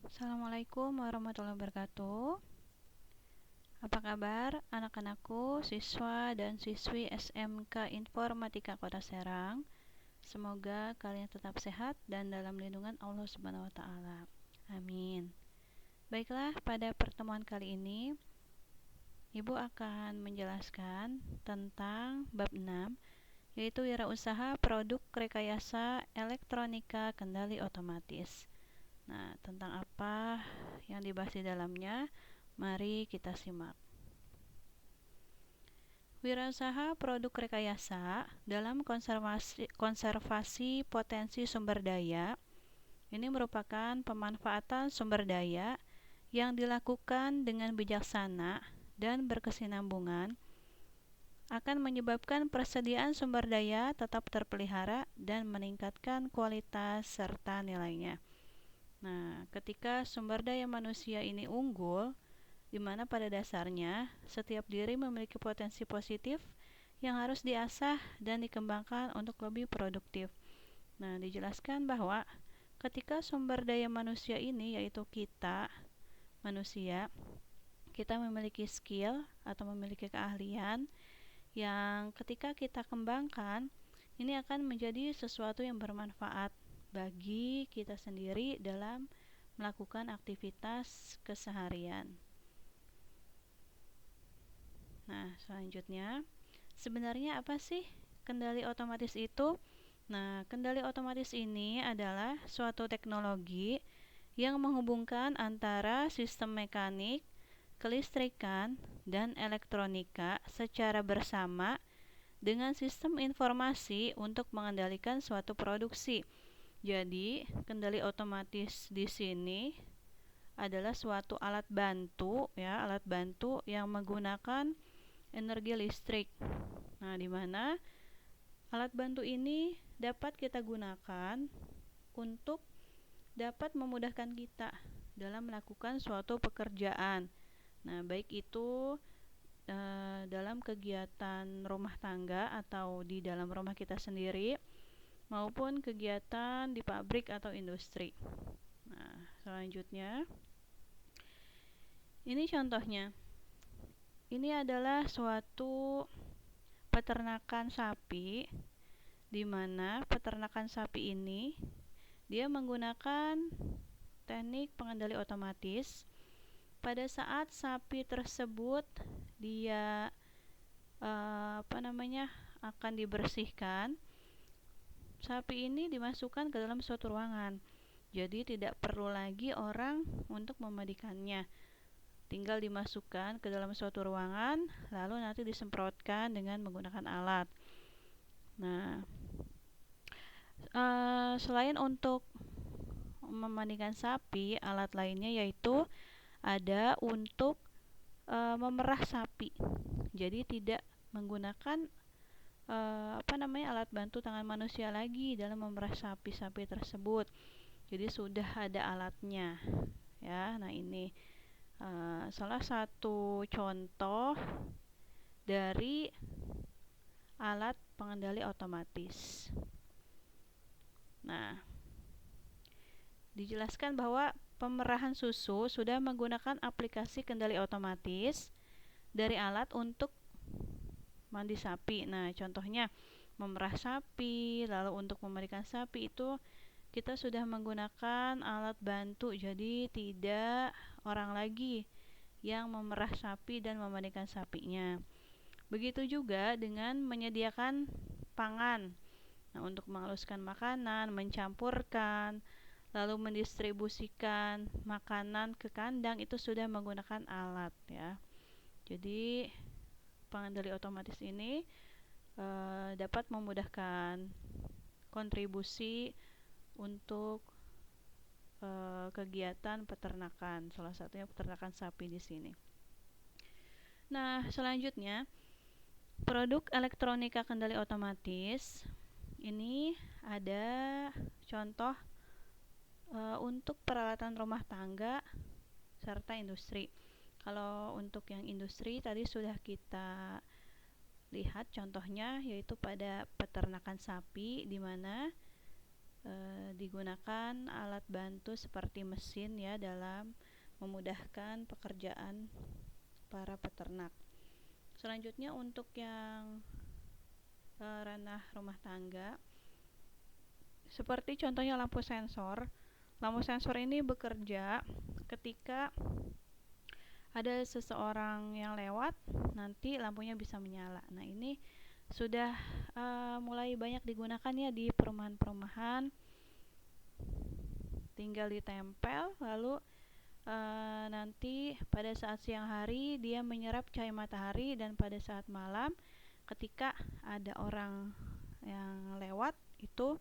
Assalamualaikum warahmatullahi wabarakatuh. Apa kabar anak-anakku, siswa dan siswi SMK Informatika Kota Serang? Semoga kalian tetap sehat dan dalam lindungan Allah Subhanahu wa taala. Amin. Baiklah, pada pertemuan kali ini Ibu akan menjelaskan tentang bab 6, yaitu wirausaha produk rekayasa elektronika kendali otomatis. Nah, tentang apa yang dibahas di dalamnya? Mari kita simak. Wirausaha produk rekayasa dalam konservasi potensi sumber daya ini merupakan pemanfaatan sumber daya yang dilakukan dengan bijaksana dan berkesinambungan akan menyebabkan persediaan sumber daya tetap terpelihara dan meningkatkan kualitas serta nilainya. Nah, ketika sumber daya manusia ini unggul, di mana pada dasarnya setiap diri memiliki potensi positif yang harus diasah dan dikembangkan untuk lebih produktif. Nah, dijelaskan bahwa ketika sumber daya manusia ini, yaitu kita, manusia, kita memiliki skill atau memiliki keahlian yang ketika kita kembangkan, ini akan menjadi sesuatu yang bermanfaat bagi kita sendiri dalam melakukan aktivitas keseharian. Nah, selanjutnya, sebenarnya apa sih kendali otomatis itu? Nah, kendali otomatis ini adalah suatu teknologi yang menghubungkan antara sistem mekanik, kelistrikan, dan elektronika secara bersama dengan sistem informasi untuk mengendalikan suatu produksi. Jadi, kendali otomatis di sini adalah suatu alat bantu alat bantu yang menggunakan energi listrik. Nah, di mana alat bantu ini dapat kita gunakan untuk dapat memudahkan kita dalam melakukan suatu pekerjaan. Nah, baik itu dalam kegiatan rumah tangga atau di dalam rumah kita sendiri maupun kegiatan di pabrik atau industri. Nah, selanjutnya ini contohnya. Ini adalah suatu peternakan sapi di mana peternakan sapi ini dia menggunakan teknik pengendali otomatis. Pada saat sapi tersebut dia akan dibersihkan, sapi ini dimasukkan ke dalam suatu ruangan. Jadi tidak perlu lagi orang untuk memandikannya. Tinggal dimasukkan ke dalam suatu ruangan, lalu nanti disemprotkan dengan menggunakan alat. Nah, selain untuk memandikan sapi, alat lainnya yaitu ada untuk memerah sapi. Jadi tidak menggunakan alat bantu tangan manusia lagi dalam memerah sapi-sapi tersebut. Jadi sudah ada alatnya, ya. Nah, ini salah satu contoh dari alat pengendali otomatis. Nah, dijelaskan bahwa pemerahan susu sudah menggunakan aplikasi kendali otomatis dari alat untuk mandi sapi. Nah, contohnya memerah sapi, lalu untuk memandikan sapi itu kita sudah menggunakan alat bantu. Jadi tidak orang lagi yang memerah sapi dan memandikan sapinya. Begitu juga dengan menyediakan pangan. Nah, untuk menghaluskan makanan, mencampurkan, lalu mendistribusikan makanan ke kandang itu sudah menggunakan alat, ya. Jadi pengendali otomatis ini dapat memudahkan kontribusi untuk kegiatan peternakan, salah satunya peternakan sapi di sini. Nah, selanjutnya produk elektronika kendali otomatis ini ada contoh untuk peralatan rumah tangga serta industri. Kalau untuk yang industri tadi sudah kita lihat contohnya, yaitu pada peternakan sapi di mana digunakan alat bantu seperti mesin ya dalam memudahkan pekerjaan para peternak. Selanjutnya untuk yang ranah rumah tangga, seperti contohnya lampu sensor. Lampu sensor ini bekerja ketika ada seseorang yang lewat, nanti lampunya bisa menyala. Nah, ini sudah mulai banyak digunakan ya di perumahan-perumahan. Tinggal ditempel, lalu nanti pada saat siang hari dia menyerap cahaya matahari, dan pada saat malam ketika ada orang yang lewat itu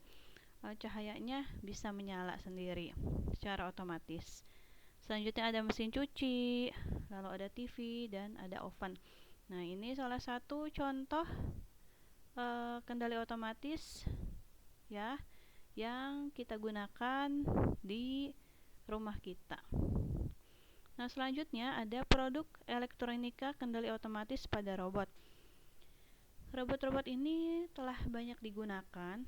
cahayanya bisa menyala sendiri secara otomatis. Selanjutnya ada mesin cuci, lalu ada TV, dan ada oven. Nah, ini salah satu contoh kendali otomatis ya yang kita gunakan di rumah kita. Nah, selanjutnya ada produk elektronika kendali otomatis pada robot. Robot-robot ini telah banyak digunakan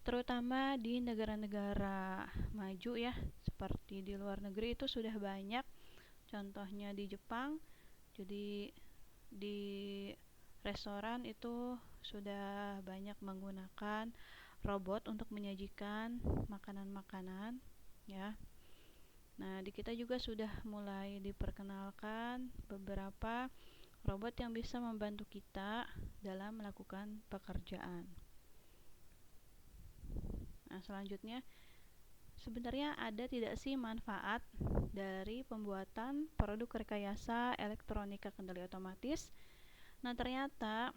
terutama di negara-negara maju ya, seperti di luar negeri itu sudah banyak. Contohnya di Jepang, jadi di restoran itu sudah banyak menggunakan robot untuk menyajikan makanan-makanan ya. Nah, di kita juga sudah mulai diperkenalkan beberapa robot yang bisa membantu kita dalam melakukan pekerjaan. Nah, selanjutnya, sebenarnya ada tidak sih manfaat dari pembuatan produk rekayasa elektronika kendali otomatis? Nah, ternyata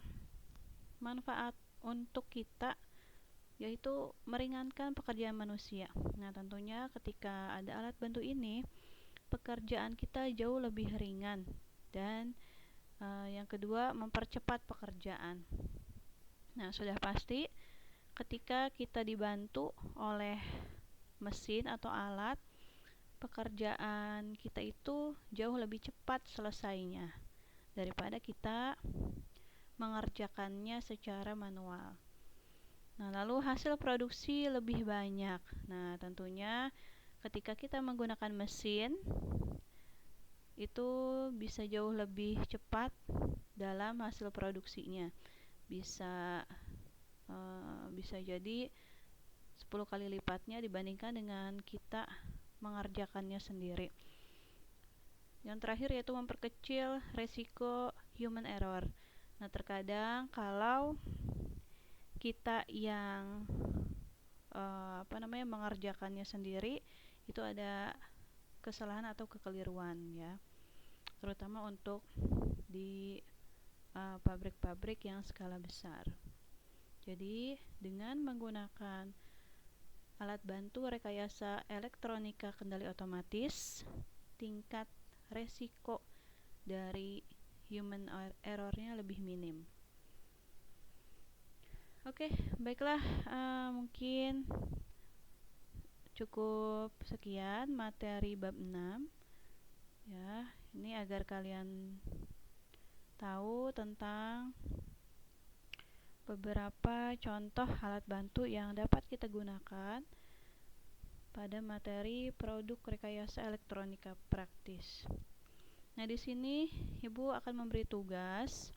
manfaat untuk kita yaitu meringankan pekerjaan manusia. Nah, tentunya ketika ada alat bantu ini, pekerjaan kita jauh lebih ringan, dan yang kedua, mempercepat pekerjaan. Nah, sudah pasti ketika kita dibantu oleh mesin atau alat, pekerjaan kita itu jauh lebih cepat selesainya daripada kita mengerjakannya secara manual. Nah, lalu hasil produksi lebih banyak. Nah, tentunya ketika kita menggunakan mesin itu bisa jauh lebih cepat dalam hasil produksinya. Bisa jadi 10 kali lipatnya dibandingkan dengan kita mengerjakannya sendiri. Yang terakhir yaitu memperkecil resiko human error. Nah, terkadang kalau kita yang mengerjakannya sendiri itu ada kesalahan atau kekeliruan ya, terutama untuk di pabrik-pabrik yang skala besar. Jadi dengan menggunakan alat bantu rekayasa elektronika kendali otomatis, tingkat resiko dari human errornya lebih minim. Oke, baiklah, mungkin cukup sekian materi bab 6 ya. Ini agar kalian tahu tentang beberapa contoh alat bantu yang dapat kita gunakan pada materi produk rekayasa elektronika praktis. Nah, di sini Ibu akan memberi tugas.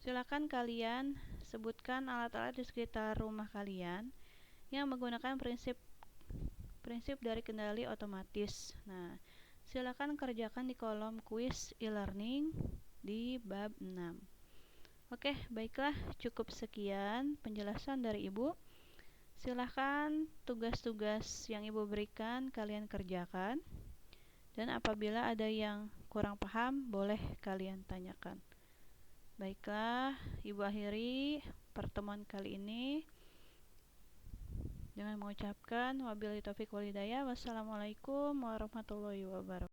Silakan kalian sebutkan alat-alat di sekitar rumah kalian yang menggunakan prinsip dari kendali otomatis. Nah, silakan kerjakan di kolom kuis e-learning di bab 6. Oke, baiklah, cukup sekian penjelasan dari Ibu. Silakan tugas-tugas yang Ibu berikan kalian kerjakan. Dan apabila ada yang kurang paham, boleh kalian tanyakan. Baiklah, Ibu akhiri pertemuan kali ini dengan mengucapkan wabillahi taufiq wal hidayah. Wassalamualaikum warahmatullahi wabarakatuh.